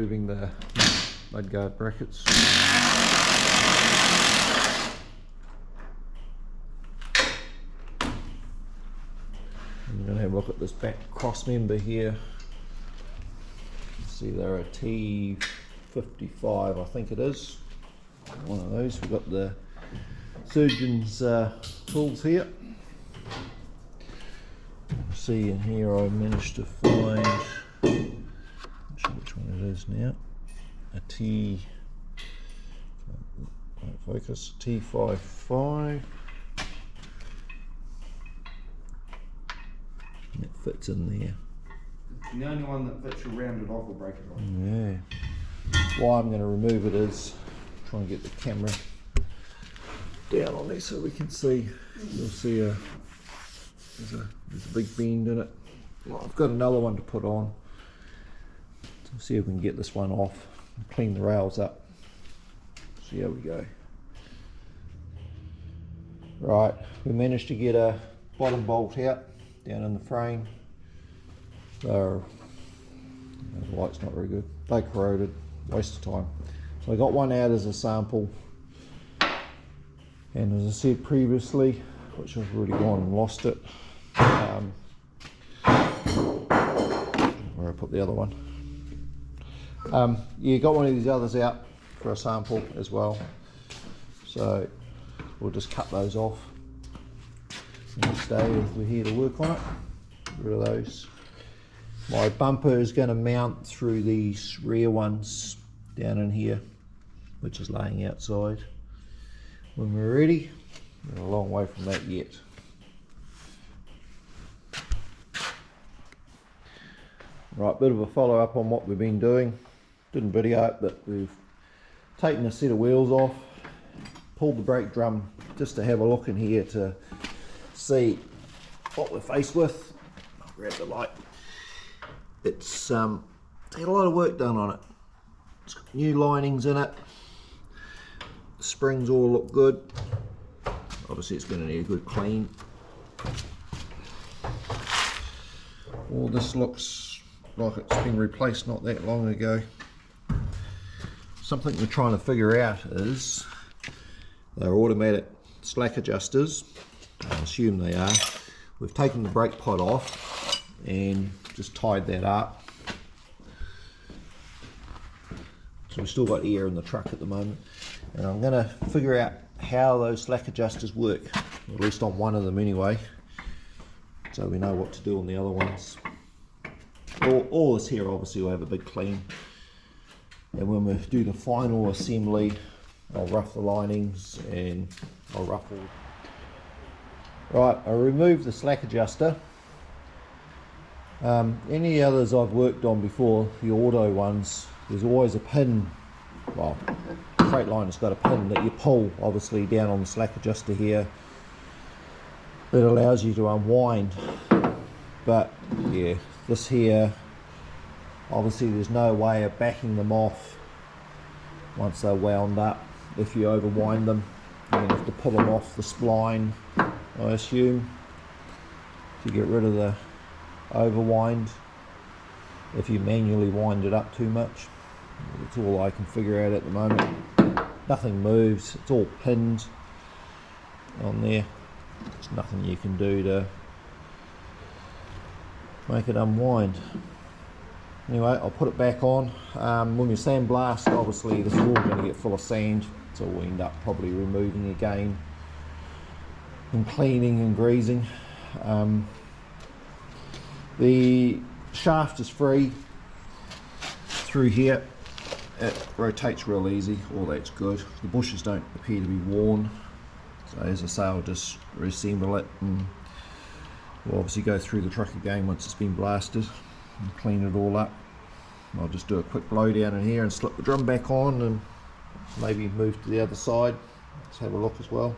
removing the mudguard brackets. I'm going to have a look at this back cross member here. See, they're a T55, I think it is. One of those. We've got the surgeon's tools here. See, in here I managed to find, I'm not sure which one it is now, a T, won't focus, T55. It fits in there. The only one that fits your rounded off will break it off. Yeah. Why I'm going to remove it is try and get the camera down on there so we can see. You'll see there's a big bend in it. Well, I've got another one to put on. So we'll see if we can get this one off and clean the rails up. See how we go. Right, we managed to get a bottom bolt out down in the frame. The light's not very good. They corroded, waste of time. So I got one out as a sample, and as I said previously, which I've already gone and lost it, where I put the other one. Yeah, got one of these others out for a sample as well. So we'll just cut those off. The next day we're here to work on it. Get rid of those. My bumper is going to mount through these rear ones down in here, which is laying outside. When we're ready, we're a long way from that yet. Right, bit of a follow up on what we've been doing. Didn't video it, but we've taken a set of wheels off, pulled the brake drum just to have a look in here to see what we're faced with. I'll grab the light. It's had a lot of work done on it. It's got new linings in it. The springs all look good. Obviously it's going to need a good clean. All this looks like it's been replaced not that long ago. Something we're trying to figure out is they're automatic slack adjusters. I assume they are. We've taken the brake pod off and just tied that up. So we've still got air in the truck at the moment, and I'm going to figure out how those slack adjusters work, at least on one of them anyway, so we know what to do on the other ones. All this here obviously will have a big clean, and when we do the final assembly I'll rough the linings and I'll ruffle. Right, I removed the slack adjuster. Any others I've worked on before, the auto ones, there's always a pin, well, Freightliner's got a pin that you pull obviously down on the slack adjuster here that allows you to unwind. But yeah, this here, obviously there's no way of backing them off once they're wound up. If you overwind them, you're going to have to pull them off the spline, I assume, to get rid of the overwind if you manually wind it up too much. That's all I can figure out at the moment. Nothing moves, it's all pinned on there. There's nothing you can do to make it unwind. Anyway, I'll put it back on. When we sandblast, obviously this is all going to get full of sand, so we'll end up probably removing again and cleaning and greasing. The shaft is free through here. It rotates real easy, all that's good. The bushes don't appear to be worn, so as I say, I'll just reassemble it and we'll obviously go through the truck again once it's been blasted and clean it all up. I'll just do a quick blow down in here and slip the drum back on and maybe move to the other side. Let's have a look as well.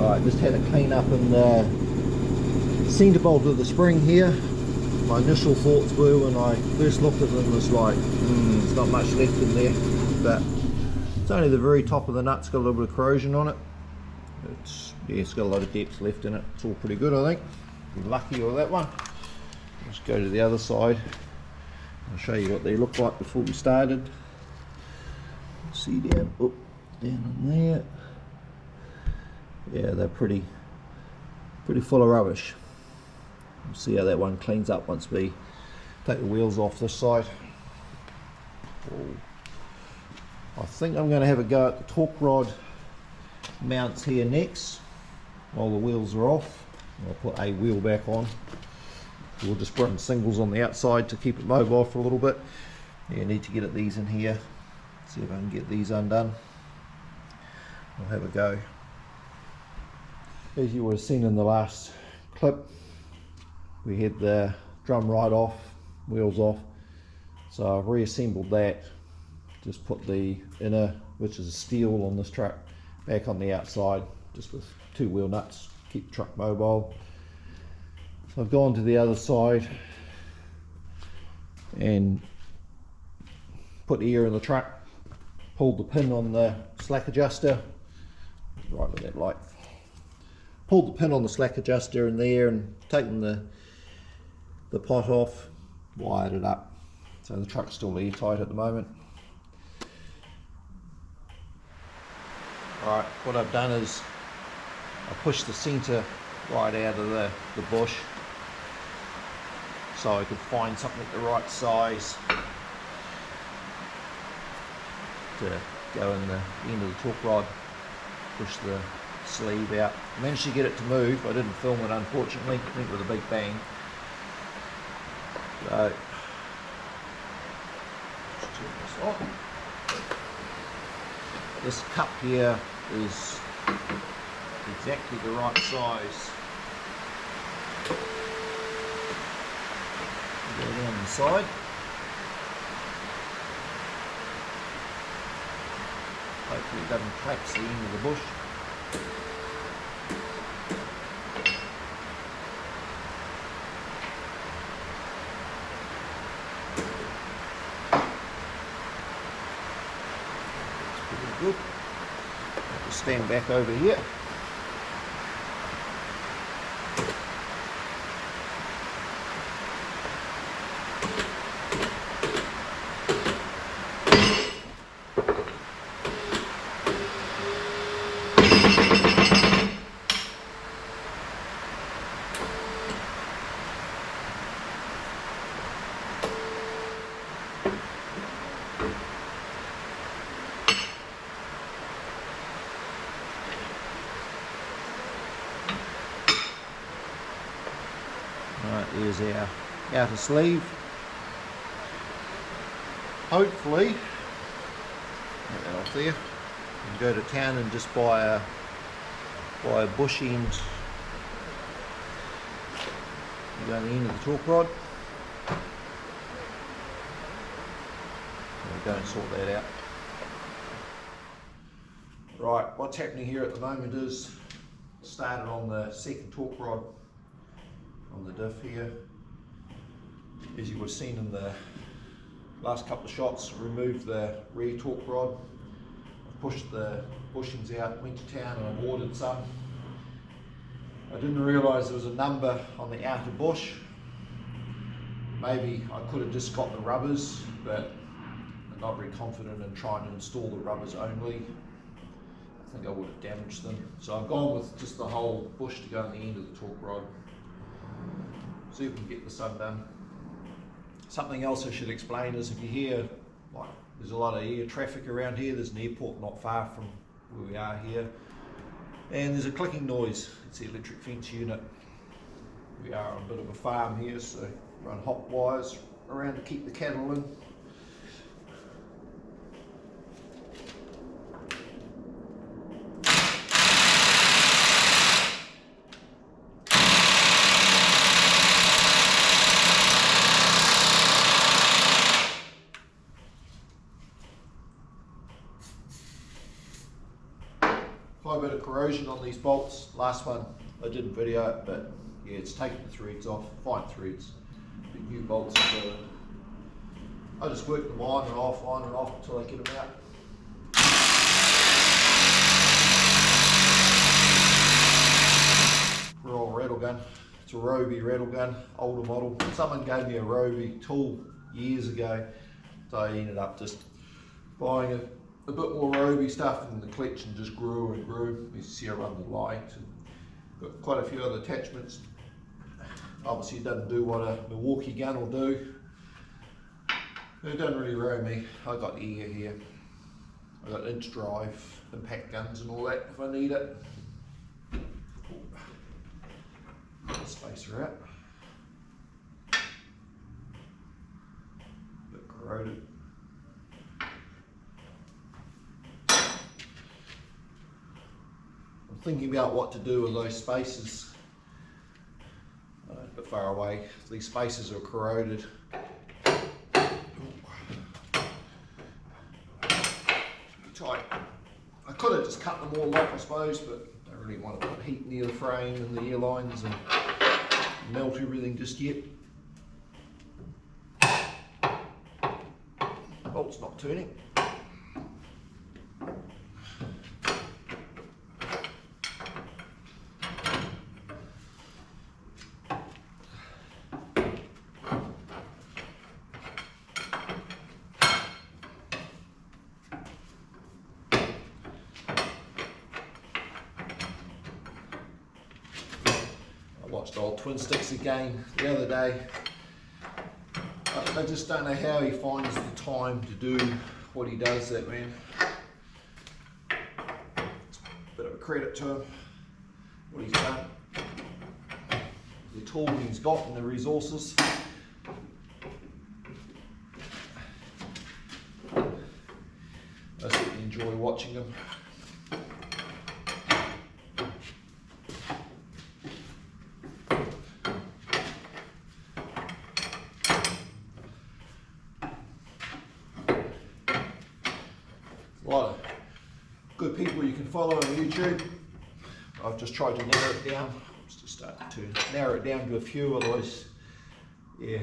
Alright, just had a clean up in the centre bolt of the spring here. My initial thoughts were when I first looked at them was like, there's not much left in there, but it's only the very top of the nut's got a little bit of corrosion on it. It's got a lot of depth left in it. It's all pretty good, I think. You're lucky with that one. Let's go to the other side. I'll show you what they look like before we started. See down in there. Yeah, they're pretty full of rubbish. We'll see how that one cleans up once we take the wheels off this side. I think I'm going to have a go at the torque rod mounts here next while the wheels are off. I'll put a wheel back on. We'll just run singles on the outside to keep it mobile for a little bit. Yeah, need to get at these in here. See if I can get these undone. I'll have a go. As you would have seen in the last clip, we had the drum right off, wheels off. So I've reassembled that. Just put the inner, which is steel on this truck, back on the outside, just with 2 wheel nuts, keep the truck mobile. So I've gone to the other side and put air in the truck, pulled the pin on the slack adjuster, right with that light, pulled the pin on the slack adjuster in there and taken the pot off, wired it up. So the truck's still airtight at the moment. Alright, what I've done is I pushed the centre right out of the bush so I could find something the right size to go in the end of the torque rod, push the sleeve out. I managed to get it to move. I didn't film it unfortunately, I think with a big bang. So, let's turn this on. This cup here is exactly the right size. Go down the side. Hopefully it doesn't collapse the end of the bush. That's pretty good. I'll just stand back over here. Right, there's our outer sleeve. Hopefully, get that off there, and go to town and just buy a bush end to go on the end of the torque rod. We'll go and sort that out. Right, what's happening here at the moment is started on the second torque rod on the diff here. As you would have seen in the last couple of shots, removed the rear torque rod, pushed the bushings out, went to town and I ordered some. I didn't realise there was a number on the outer bush. Maybe I could have just got the rubbers, but I'm not very confident in trying to install the rubbers only. I think I would have damaged them. So I've gone with just the whole bush to go on the end of the torque rod. See if we can get this undone. Something else I should explain is if you hear, like, there's a lot of air traffic around here, there's an airport not far from where we are here, and there's a clicking noise. It's the electric fence unit. We are on a bit of a farm here, so run hot wires around to keep the cattle in. Quite a bit of corrosion on these bolts. Last one I didn't video it, but yeah, it's taken the threads off, fine threads. But new bolts are good. I just work them on and off until I get them out. Raw rattle gun. It's a Roby rattle gun, older model. Someone gave me a Roby tool years ago, so I ended up just buying a bit more Roby stuff, and the collection just grew and grew. You see I run the light and got quite a few other attachments. Obviously it doesn't do what a Milwaukee gun will do. It doesn't really row me. I got air here. I got inch drive, impact guns and all that if I need it. Spacer out. Bit corroded. I'm thinking about what to do with those spacers. A bit far away. These spacers are corroded. Tight. I could have just cut them all off, I suppose, but I don't really want to put heat near the frame and the airlines and melt everything just yet. Bolt's not turning. Watched old Twin Sticks again the other day. I just don't know how he finds the time to do what he does, that man. It's a bit of a credit to him, what he's done. The tool he's got and the resources. I certainly enjoy watching him. A lot of good people you can follow on YouTube. I've just tried to narrow it down. It's just starting to narrow it down to a few, otherwise, yeah,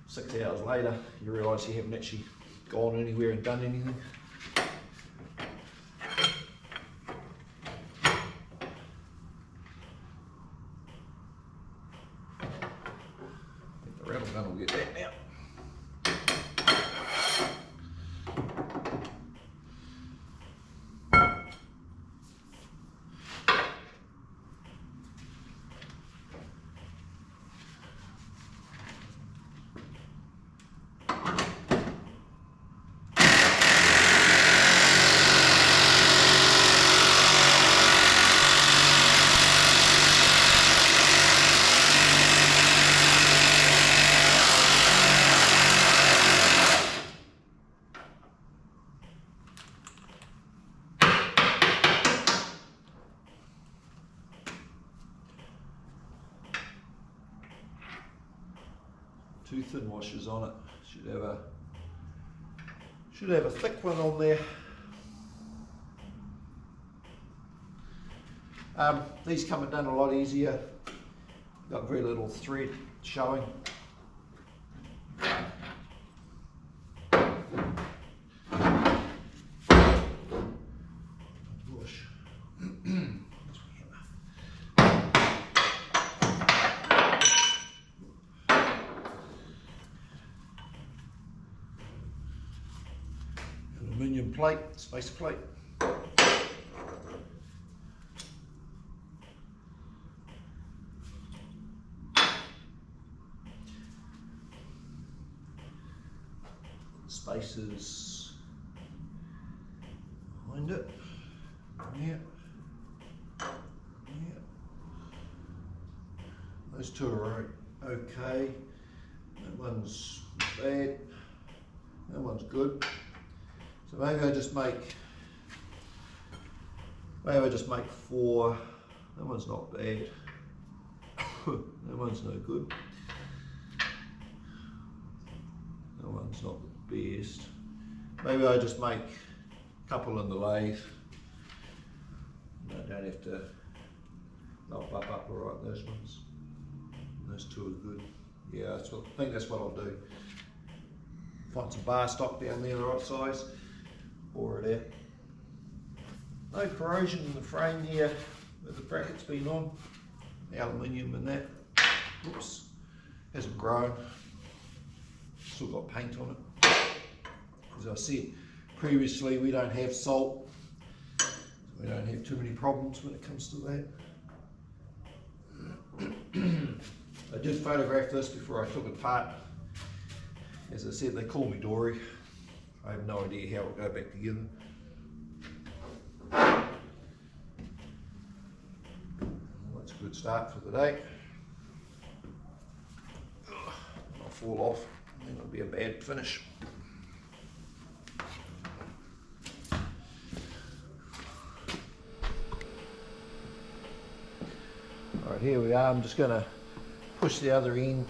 6 hours later, you realise you haven't actually gone anywhere and done anything. I think the rattle gun will get that now. Two thin washers on it. Should have a thick one on there. These come done a lot easier. Got very little thread showing. Wash. Aluminium plate, spacer plate. Spacers behind it. Yeah. Those two are okay. That one's bad. That one's good. So maybe I just make four. That one's not bad. That one's no good. That one's not the best. Maybe I just make a couple in the lathe. No, don't have to, they'll buff up alright, those ones. Those two are good. Yeah, I think that's what I'll do. Find some bar stock down there the right size, bore it out. No corrosion in the frame here where the bracket's been on. Aluminium and that. Oops, hasn't grown. Still got paint on it. As I said previously, we don't have salt. So we don't have too many problems when it comes to that. I did photograph this before I took it apart. As I said, they call me Dory. I have no idea how it'll go back together. Well, that's a good start for the day. I'll fall off, then it'll be a bad finish. Alright, here we are. I'm just going to push the other end,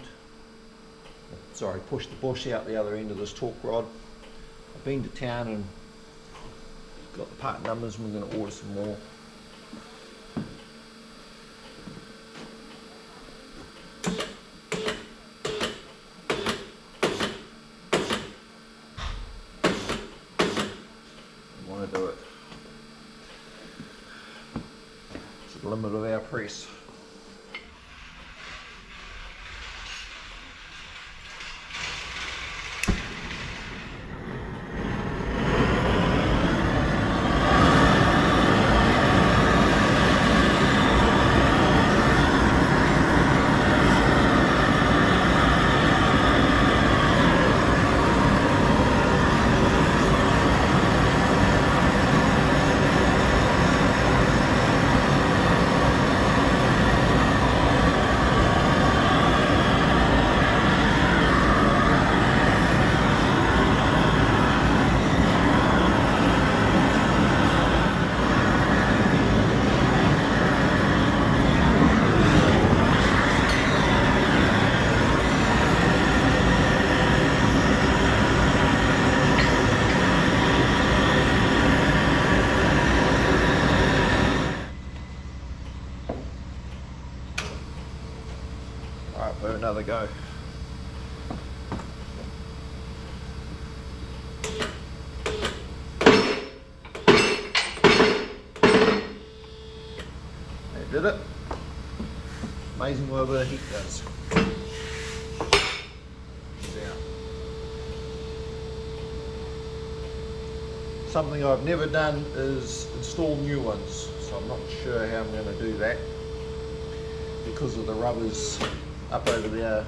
push the bush out the other end of this torque rod. I've been to town and got the part numbers and we're going to order some more. I want to do it. It's the limit of our press. Alright, we'll have another go. That did it. Amazing what a bit of heat does. Something I've never done is install new ones, so I'm not sure how I'm going to do that because of the rubbers up over there,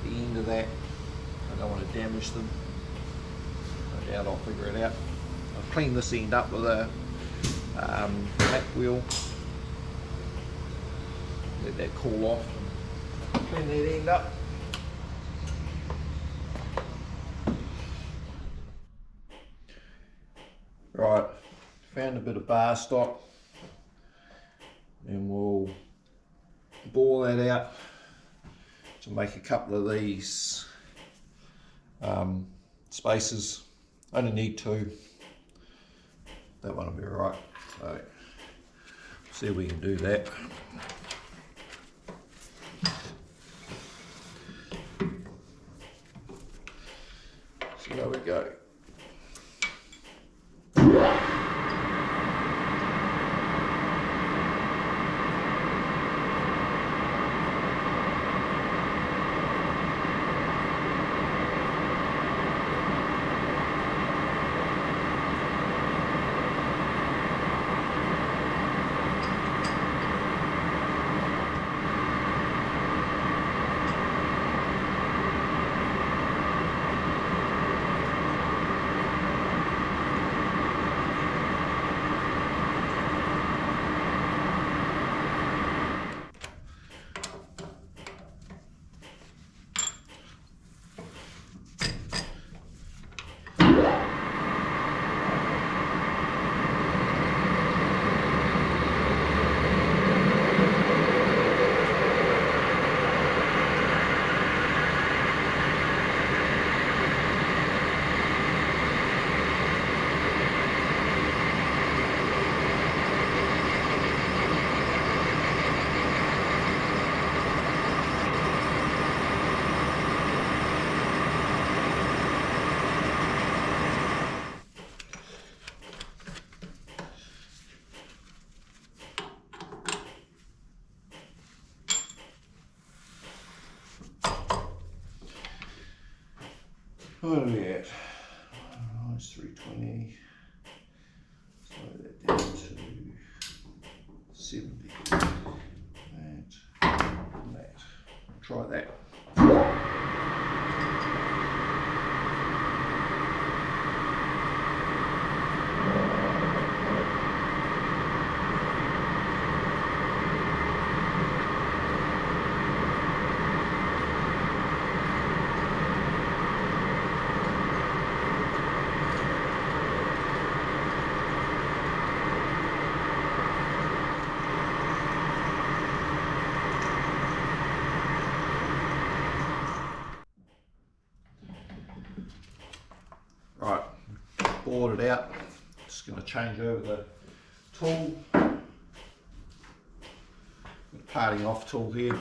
the end of that. I don't want to damage them. No doubt I'll figure it out. I've cleaned this end up with a black wheel. Let that cool off and clean that end up. Right, found a bit of bar stock and we'll bore that out to make a couple of these spaces. Only need two. That one will be alright. So see if we can do that. So there we go. What are we at? It's 320. Slow that down to 70. That. Try that. Right, bored it out. Just going to change over the tool. The parting off tool here.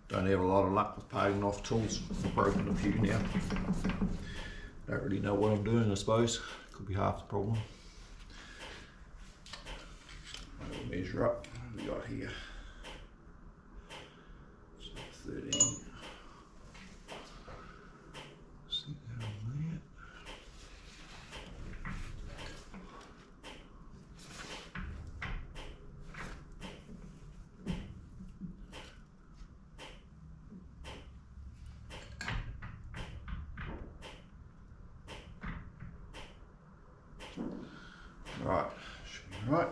Don't have a lot of luck with parting off tools. I've broken a few now. Don't really know what I'm doing, I suppose. Could be half the problem. I'll measure up. What have we got here? So 13. Right, should be right.